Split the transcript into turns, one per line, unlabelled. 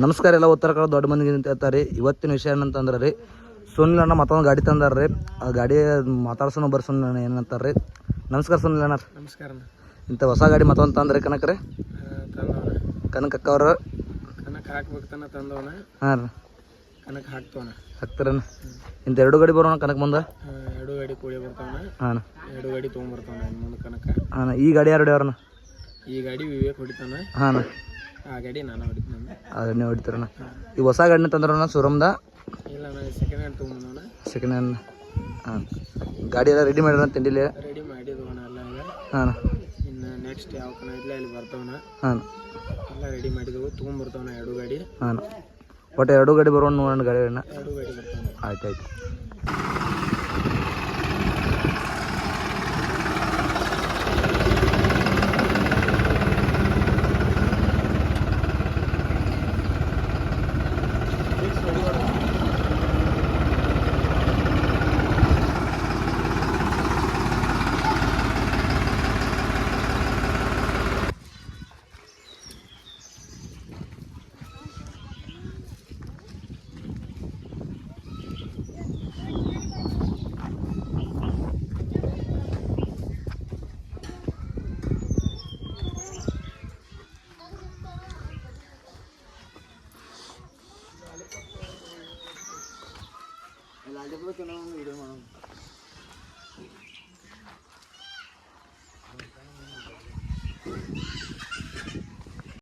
ನಮಸ್ಕಾರ ಎಲ್ಲ ಉತ್ತರ ಕನ್ನಡ ದೊಡ್ಡ ಮಂದಿಗೆ ಅಂತ ಹೇಳ್ತಾರೆ. ಇವತ್ತಿನ ವಿಷಯ ಏನಂತಂದ್ರೆ ರೀ, ಸುನಿಲ್ ಅಣ್ಣ ಮತ್ತೊಂದು ಗಾಡಿ ತಂದಾರ ರೀ. ಆ ಗಾಡಿ ಮಾತಾಡ್ಸೋಣ ಬರ್ರಿ ಸುನಿಲ್ ಅಣ್ಣ ಏನಂತಾರೆ ರೀ. ನಮಸ್ಕಾರ ಸುನಿಲ್ ಅಣ್ಣ.
ನಮಸ್ಕಾರ.
ಇಂಥ ಹೊಸ ಗಾಡಿ ಮತ್ತೊಂದು ತಂದ್ರಿ ಕನಕ ರೀ. ಕನಕಕ್ಕ ಅವ್ರ
ಕನಕ ಹಾಕ್ಬೇಕು ತಾನ ತಂದವನ.
ಹಾಂ ರೀ,
ಕನಕ ಹಾಕ್ತವನ
ಹಾಕ್ತಾರಣ್ಣ. ಇಂಥ ಎರಡು ಗಾಡಿ ಬರೋಣ ಕನಕ ಮುಂದೆ.
ಎರಡು ಗಾಡಿ ಕೂಡಿ ಬರ್ತಾವನ.
ಹಾಂ,
ಎರಡು ಗಾಡಿ ತೊಗೊಂಬರ್ತಾವನ ಮುಂದೆ ಕನಕ.
ಹಾಂ, ಈ ಗಾಡಿ ಯಾರು ಹೊಡ್ಯಾರಣ್ಣ?
ಈ ಗಾಡಿ ವಿವೇಕ್ ಹೊಡಿತಾನ.
ಹಾಂ,
ಆ ಗಾಡಿ ನಾನು ಹೊಡಿತಾನ.
ಅದನ್ನೇ ಹೊಡಿತಾರಣ್ಣ. ಈ ಹೊಸ ಗಾಡಿನ ತಂದ್ರಣ್ಣ ಶೋರೂಮ್ದ?
ಇಲ್ಲ, ನಾನು ಸೆಕೆಂಡ್ ಹ್ಯಾಂಡ್ ತೊಗೊಂಬಂದವನ.
Second hand. ಹಾಂ, ಗಾಡಿ ಎಲ್ಲ ರೆಡಿ ಮಾಡಿರೋಣ ತಿಂಡಿಲಿ?
ರೆಡಿ ಮಾಡಿದವನ ಎಲ್ಲ ಈಗ.
ಹಾಂ,
ಇನ್ನು ನೆಕ್ಸ್ಟ್ ಯಾವ ಕನ ಇಲ್ಲ ಇಲ್ಲಿ ಬರ್ತಾವನ.
ಹಾಂ,
ಎಲ್ಲ ರೆಡಿ ಮಾಡಿದವು ತೊಗೊಂಬರ್ತಾವನ ಎರಡು ಗಾಡಿ.
ಹಾಂ, ಒಟ್ಟು ಎರಡು ಗಾಡಿ ಬರೋಣ ನೋಡೋಣ ಗಾಡಿ ಅಣ್ಣ.
ಎರಡು ಗಾಡಿ ಬರ್ತಾವನ.
ಆಯ್ತು ಆಯ್ತು. ವಿಡಿಯೋ ಮಾಡೋಣ.